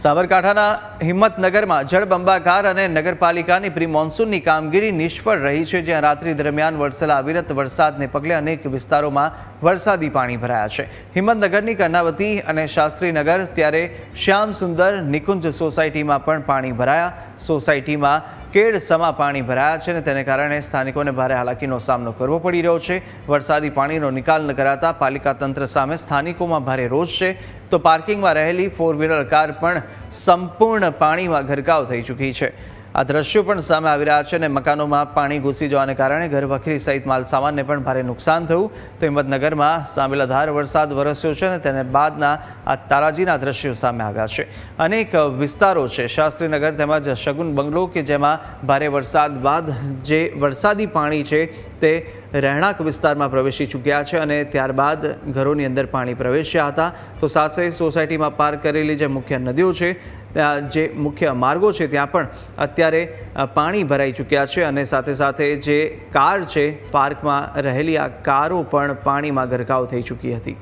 સાબરકાંઠાના હિંમતનગરમાં જળબંબાકાર અને નગરપાલિકાની પ્રી મોન્સૂનની કામગીરી નિષ્ફળ રહી છે, જ્યાં રાત્રિ દરમિયાન વરસેલા અવિરત વરસાદને પગલે અનેક વિસ્તારોમાં વરસાદી પાણી ભરાયા છે। હિંમતનગરની કર્ણાવતી અને શાસ્ત્રીનગર ત્યારે શ્યામ સુંદર નિકુંજ સોસાયટીમાં પણ પાણી ભરાયા। સોસાયટીમાં કેડસમાં પાણી ભરાયા છે અને તેને કારણે સ્થાનિકોને ભારે હાલાકીનો સામનો કરવો પડી રહ્યો છે। વરસાદી પાણીનો નિકાલ ન કરાતા પાલિકા તંત્ર સામે સ્થાનિકોમાં ભારે રોષ છે, તો પાર્કિંગમાં રહેલી 4 વ્હીલર કાર પણ સંપૂર્ણ પાણીમાં ગરકાવ થઈ ચૂકી છે। આ દ્રશ્યો પણ સામે આવી રહ્યા છે અને મકાનોમાં પાણી ઘૂસી જવાને કારણે ઘરવખરી સહિત માલસામાનને પણ ભારે નુકસાન થયું। તો હિંમતનગરમાં સાંબેલાધાર વરસાદ વરસ્યો છે અને તેને બાદના આ તારાજીના દ્રશ્યો સામે આવ્યા છે। અનેક વિસ્તારો છે, શાસ્ત્રીનગર તેમજ શગુન બંગલો, કે જેમાં ભારે વરસાદ બાદ જે વરસાદી પાણી છે તે રહેણાંક વિસ્તારમાં પ્રવેશી ચૂક્યા છે અને ત્યારબાદ ઘરોની અંદર પાણી પ્રવેશ્યા હતા। તો સાથે સોસાયટીમાં પાર્ક કરેલી જે મુખ્ય નદીઓ છે, જે મુખ્ય માર્ગો છે, ત્યાં પણ અત્યારે પાણી ભરાઈ ચૂક્યા છે અને સાથે સાથે જે કાર છે, પાર્કમાં રહેલી આ કારો પણ પાણીમાં ગરકાવ થઈ ચૂકી હતી।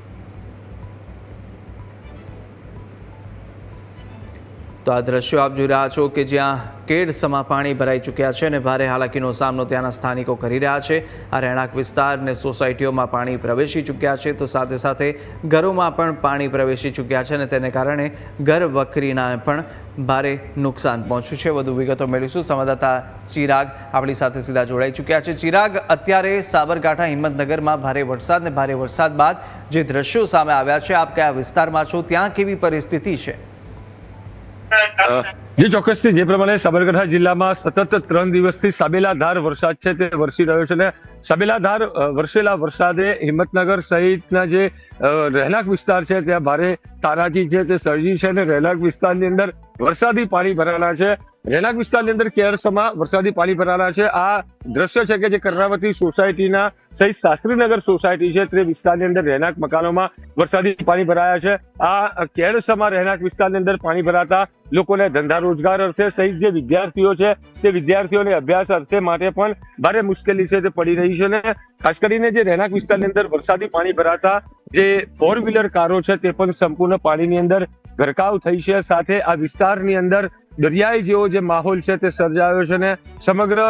તો આ દ્રશ્યો આપ જોઈ રહ્યા છો કે જ્યાં કેડસમાં પાણી ભરાઈ ચૂક્યા છે અને ભારે હાલાકીનો સામનો ત્યાંના સ્થાનિકો કરી રહ્યા છે। આ રહેણાંક વિસ્તાર અને સોસાયટીઓમાં પાણી પ્રવેશી ચૂક્યા છે, તો સાથે સાથે ઘરોમાં પણ પાણી પ્રવેશી ચૂક્યા છે અને તેને કારણે ઘર વખરીના પણ ભારે નુકસાન પહોંચ્યું છે। વધુ વિગતો મેળવીશું। સંવાદદાતા ચિરાગ આપણી સાથે સીધા જોડાઈ ચૂક્યા છે। ચિરાગ, અત્યારે સાબરકાંઠા હિંમતનગરમાં ભારે વરસાદ બાદ જે દ્રશ્યો સામે આવ્યા છે, આપ કયા વિસ્તારમાં છો, ત્યાં કેવી પરિસ્થિતિ છે? જે ચોક્કસથી જે પ્રમાણે સાબરકાંઠા જિલ્લામાં સતત 3 દિવસથી સાબેલાધાર વરસાદ છે તે વરસી રહ્યો છે અને સાબેલાધાર વરસેલા વરસાદે હિંમતનગર સહિતના જે રહેણાંક વિસ્તાર છે ત્યાં ભારે તારાજી છે તે સર્જી છે અને રહેણાંક વિસ્તારની અંદર વરસાદી પાણી ભરાયેલા છે। રહેણાંક વિસ્તારની અંદર કેરસમાં વરસાદી પાણી ભરાયેલા છે। આ દ્રશ્ય છે કે જે કર્ણાવતી સોસાયટીના સહિત શાસ્ત્રીનગર સોસાયટી છે તે વિસ્તારની અંદર રહેણાંક મકાનોમાં વરસાદી પાણી ભરાયા છે। આ કેરસમાં રહેણાંક વિસ્તારની અંદર પાણી ભરાતા લોકોને ધંધા રોજગાર અર્થે સહિત જે વિદ્યાર્થીઓ છે તે વિદ્યાર્થીઓને અભ્યાસ અર્થે માટે પણ ભારે મુશ્કેલી છે તે પડી રહી છે અને ખાસ કરીને જે રહેણાંક વિસ્તારની અંદર વરસાદી પાણી ભરાતા જે 4 વ્હીલર કારો છે તે પણ સંપૂર્ણ પાણીની અંદર ગરકાવ થઈ છે। સાથે આ વિસ્તારની અંદર દરિયાઈ જેવો જે માહોલ છે તે સર્જાયો છે અને સમગ્ર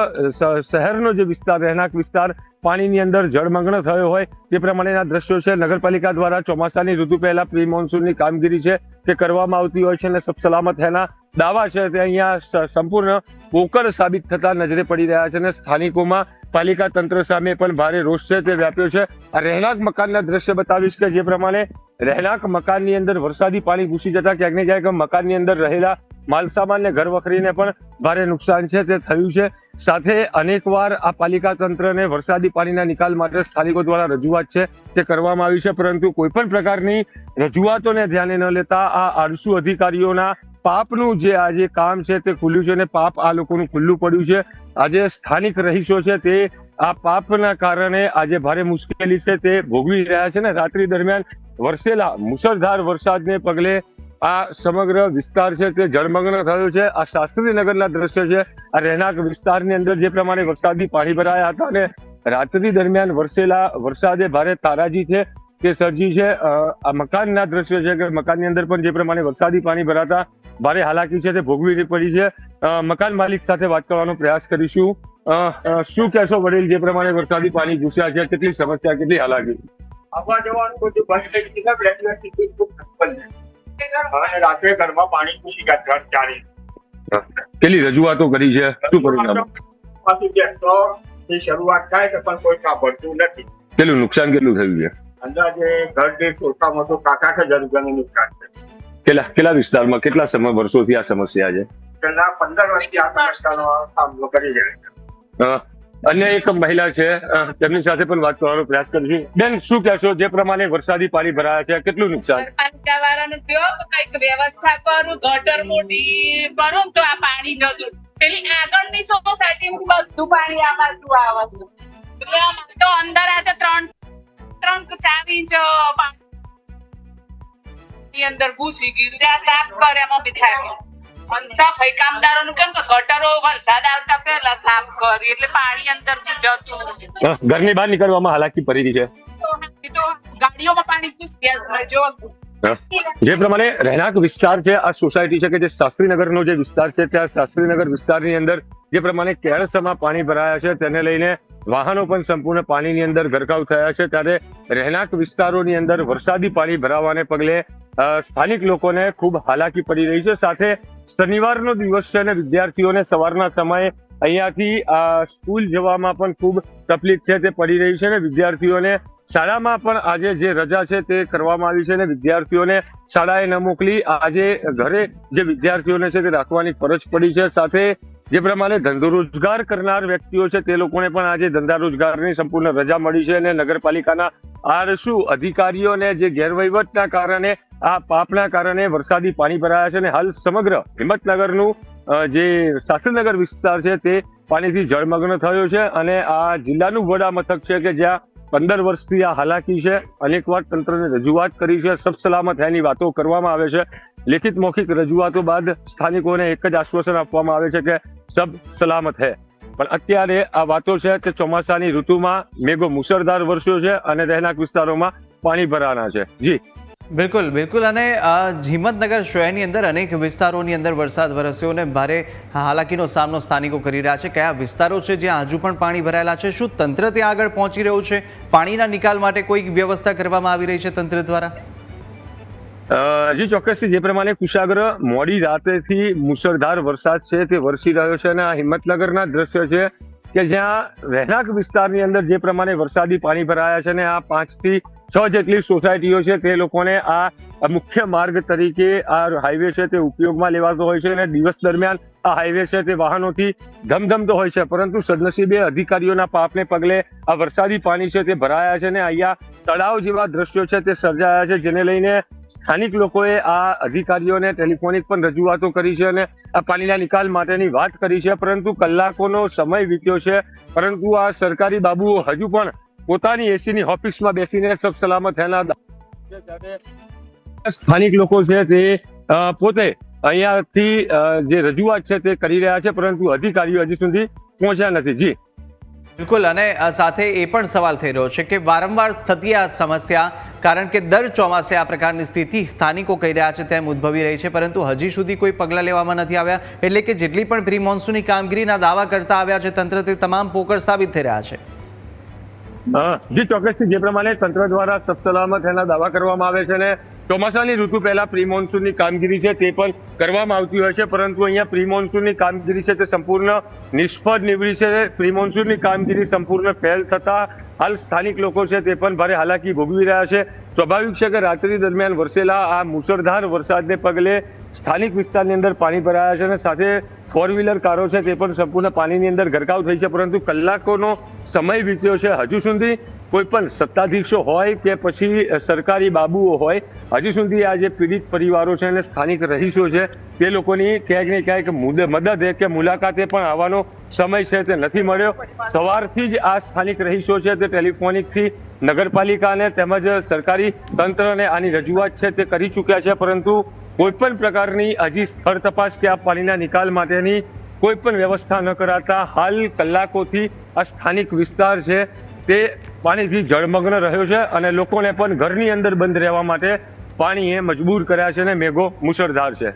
શહેરનો જે વિસ્તાર, રહેણાંક વિસ્તાર પાણીની અંદર જળમગ્ન થયો હોય તે પ્રમાણેના દ્રશ્યો છે। નગરપાલિકા દ્વારા ચોમાસાની ઋતુ પહેલા પ્રી મોન્સૂનની કામગીરી છે તે કરવામાં આવતી હોય છે અને સબ સલામત એના દાવા છે તે અહીંયા સંપૂર્ણ પોકળ સાબિત થતા નજરે પડી રહ્યા છે અને સ્થાનિકોમાં પાલિકા તંત્ર સામે પણ ભારે રોષ છે તે વ્યાપ્યો છે। આ રહેણાંક મકાનના દ્રશ્ય બતાવીશ કે જે પ્રમાણે રહેણાંક મકાનની અંદર વરસાદી પાણી ઘૂસી જતા ક્યાંક ને ક્યાંક મકાનની અંદર રહેલા માલસામાન ને ઘર વખરીને પણ ભારે નુકસાન છે તે થયું છે। સાથે અનેકવાર આ પાલિકા તંત્રને વરસાદી પાણીના નિકાલ માટે સ્થાનિકો દ્વારા રજૂઆત છે તે કરવામાં આવી છે, પરંતુ કોઈ પણ પ્રકારની રજૂઆતોને ધ્યાને ન લેતા આ આળસુ અધિકારીઓના પાપનું જે આજે કામ છે તે ખુલ્યું છે અને પાપ આ લોકોનું ખુલ્લું પડ્યું છે। આજે સ્થાનિક રહીશો છે તે આ પાપના કારણે આજે ભારે મુશ્કેલી છે તે ભોગવી રહ્યા છે ને રાત્રિ દરમિયાન વરસેલા મુશળધાર વરસાદને પગલે આ સમગ્ર વિસ્તાર છે તે જળમગ્ન થયો છે। આ શાસ્ત્રીનગરના દ્રશ્ય છે। આ રહેણાંક વિસ્તારની અંદર જે પ્રમાણે વરસાદી પાણી ભરાયા હતા અને રાત્રિ દરમિયાન વરસેલા વરસાદે ભારે તારાજી છે તે સર્જી છે। આ મકાનના દ્રશ્ય છે કે મકાનની અંદર પણ જે પ્રમાણે વરસાદી પાણી ભરાતા ભારે હાલાકી છે તે ભોગવી પડી છે। મકાન માલિક સાથે વાત કરવાનો પ્રયાસ કરીશું। શું કહેશો વડીલ, જે પ્રમાણે વરસાદી પાણી ઘૂસ્યા છે, કેટલી સમસ્યા, કેટલી હાલાકી? આવવા જવાનું બધું બંધ થઈ ગયું, બ્લેક અને રાત્રે ઘરમાં પાણી ઘૂસી ગયા 3-4 ઇંચ। કેટલી રજૂઆતો કરી છે, શું પરિણામ? શરૂઆત થાય તો પણ કોઈ સાંભળતું નથી। કેટલું નુકસાન કેટલું થયું છે? અંદાજે ઘર દીઠ ઓછામાં ઓછું 60,000 રૂપિયાનું નુકસાન છે। કેટલા વિસ્તારમાં કેટલા વર્ષોથી આ સમસ્યા છે? પેલા 15 વર્ષથી આ સમસ્યાનો સામનો કરી રહ્યા છે। અન્ય એક મહિલા છે, તેમની સાથે પણ વાત કરવાનો પ્રયાસ કરીશું। બેન, શું કહેશો, જે પ્રમાણે વરસાદી પાણી ભરાયા છે, કેટલું નુકસાન? પાલિકાવાળાને કહો તો કઈક વ્યવસ્થા કરું, ગટર મોટી કરું તો આ પાણી જતું। પેલી આગળની સોસાયટીમાં બધું પાણી આમાં આવે છે, તો અંદર આજે 3-4 ઇંચ પાણી અંદર ઘૂસી ગયું, ત્યાં સાફ કર્યા મમ્મી થાય સફાઈ કામદારોનું કેમ કે ગટરો વરસાદ આવતા પહેલા સાફ કરી એટલે પાણી અંદર જતું। ઘરની બહાર નીકળવામાં હાલાકી પડી રહી છે, તો ગાડીઓમાં પાણી ઘૂસી ગયા જો જે પ્રમાણે રહેણાંક વિસ્તાર છે, આ સોસાયટી છે કે જે શાસ્ત્રીનગરનો જે વિસ્તાર છે, ત્યાં શાસ્ત્રીનગર વિસ્તારની અંદર જે પ્રમાણે કેળસમાં પાણી ભરાયા છે તેને લઈને વાહનો પણ સંપૂર્ણ પાણીની અંદર ગરકાવ થયા છે, ત્યારે રહેણાંક વિસ્તારોની અંદર વરસાદી પાણી ભરાવાને પગલે સ્થાનિક લોકોને ખૂબ હાલાકી પડી રહી છે. સાથે શનિવારનો દિવસ છે અને વિદ્યાર્થીઓને સવારના સમયે અહીંયાથી સ્કૂલ જવામાં પણ ખૂબ તકલીફ છે તે પડી રહી છે અને વિદ્યાર્થીઓને શાળામાં પણ આજે જે રજા છે તે કરવામાં આવી છે અને વિદ્યાર્થીઓને શાળાએ ન મોકલી આજે ઘરે જે વિદ્યાર્થીઓને છે તે રાખવાની ફરજ પડી છે. સાથે જે પ્રમાણે ધંધો રોજગાર કરનાર વ્યક્તિઓ છે તે લોકોને પણ આજે ધંધા રોજગારની સંપૂર્ણ રજા મળી છે અને નગરપાલિકાના આરસુ અધિકારીઓને જે ગેરવહીવટના કારણે આ પાપના કારણે વરસાદી પાણી ભરાયા છે અને હાલ સમગ્ર હિંમતનગરનું જે શાસ્ત્રીનગર વિસ્તાર છે તે પાણીથી જળમગ્ન થયો છે અને આ જિલ્લાનું વડા મથક છે કે જ્યાં 15 વર્ષથી આ હાલાકી છે. અનેકવાર તંત્રને રજૂઆત કરી છે, સબ સલામત હૈની વાતો કરવામાં આવે છે. લેખિત મૌખિક રજૂઆતો બાદ સ્થાનિકોને એક જ આશ્વાસન આપવામાં આવે છે કે સબ સલામત હૈ, પણ અત્યારે આ વાતો છે તે ચોમાસાની ઋતુમાં મેઘો મુસળધાર વરસ્યો છે અને રહેણાંક વિસ્તારોમાં પાણી ભરાના છે. જી બિલકુલ બિલકુલ. અને હિંમતનગર શહેરની અંદર અનેક વિસ્તારોની અંદર વરસાદ વરસ્યો અને ભારે હાલાકીનો સામનો સ્થાનિકો કરી રહ્યા છે. કયા વિસ્તારો છે જ્યાં હજુ પણ પાણી ભરાયેલા છે? શું તંત્ર ત્યાં આગળ પહોંચી રહ્યું છે? પાણીના નિકાલ માટે કોઈ વ્યવસ્થા કરવામાં આવી રહી છે તંત્ર દ્વારા? જી ચોક્કસથી. જે પ્રમાણે કુશાગ્ર મોડી રાતેથી મુશળધાર વરસાદ છે તે વરસી રહ્યો છે અને આ હિંમતનગરના દ્રશ્ય છે કે જ્યાં રહેણાંક વિસ્તારની અંદર જે પ્રમાણે વરસાદી પાણી ભરાયા છે અને આ 5 થી 6 જેટલી સોસાયટીઓ છે તે લોકોને આ મુખ્ય માર્ગ તરીકે આ હાઈવે છે તે ઉપયોગમાં લેવાતો હોય છે અને દિવસ દરમિયાન આ હાઈવે છે તે વાહનોથી ધમધમતો હોય છે, પરંતુ સદનસીબે અધિકારીઓના પાપને પગલે આ વરસાદી પાણી છે તે ભરાયા છે અને અહીંયા તળાવ જેવા દ્રશ્યો છે તે સર્જાયા છે, જેને લઈને સ્થાનિક લોકોએ આ અધિકારીઓને ટેલિફોનિક પણ રજૂઆતો કરી છે અને આ પાણીના નિકાલ માટેની વાત કરી છે, પરંતુ કલાકોનો સમય વીત્યો છે, પરંતુ આ સરકારી બાબુઓ હજુ પણ પોતાની એસીની ઓફિસમાં બેસીને સબ સલામત થયેલા સ્થાનિક લોકો છે તે પોતે અહીંયાથી જે રજૂઆત છે તે કરી રહ્યા છે, પરંતુ અધિકારીઓ હજી સુધી પહોંચ્યા નથી. જી બિલકુલ. અને સાથે એ પણ સવાલ થઈ રહ્યો છે કે વારંવાર થતી આ સમસ્યા, કારણ કે દર ચોમાસે આ પ્રકારની સ્થિતિ સ્થાનિકો કહી રહ્યા છે તેમ ઉદ્ભવી રહી છે, પરંતુ હજી સુધી કોઈ પગલાં લેવામાં નથી આવ્યા. એટલે કે જેટલી પણ પ્રી મોન્સૂનની કામગીરીના દાવા કરતા આવ્યા છે તંત્ર, તે તમામ પોકળ સાબિત થઈ રહ્યા છે. જી ચોક્કસથી. જે પ્રમાણે તંત્ર દ્વારા સલામત એના દાવા કરવામાં આવે છે અને ચોમાસાની ઋતુ પહેલા પ્રી મોન્સૂનની કામગીરી છે તે પણ કરવામાં આવતી હોય છે, પરંતુ અહીંયા પ્રી મોન્સૂનની કામગીરી છે તે સંપૂર્ણ નિષ્ફળ નીવડી છે. પ્રી મોન્સૂનની કામગીરી સંપૂર્ણ ફેલ થતા હાલ સ્થાનિક લોકો છે તે પણ ભારે હાલાકી ભોગવી રહ્યા છે. સ્વાભાવિક છે કે રાત્રિ દરમિયાન વરસેલા આ મુશળધાર વરસાદને પગલે સ્થાનિક વિસ્તારની અંદર પાણી ભરાયા છે અને સાથે 4 વ્હીલર કારો છે તે પણ સંપૂર્ણ પાણીની અંદર ગરકાવ થઈ છે, પરંતુ કલાકોનો સમય વીત્યો છે. હજુ સુધી કોઈ પણ સત્તાધીશો હોય કે પછી સરકારી બાબુઓ હોય, હજી સુધી આ જે પીડિત પરિવારો છે અને સ્થાનિક રહીશો છે તે લોકોની ક્યાંક ને ક્યાંક મદદ કે મુલાકાતે પણ આવવાનો સમય છે તે નથી મળ્યો. સવારથી જ આ સ્થાનિક રહીશો છે તે ટેલિફોનિકથી નગરપાલિકાને તેમજ સરકારી તંત્રને આની રજૂઆત છે તે કરી ચૂક્યા છે, પરંતુ કોઈ પણ પ્રકારની હજી સ્થળ તપાસ કે આ પાણીના નિકાલ માટેની કોઈ પણ વ્યવસ્થા ન કરાતા હાલ કલાકોથી આ સ્થાનિક વિસ્તાર છે તે પાણીથી જળમગ્ન રહ્યો છે અને લોકોને પણ ઘરની અંદર બંધ રહેવા માટે પાણીએ મજબૂર કર્યા છે અને મેઘો મુશળધાર છે.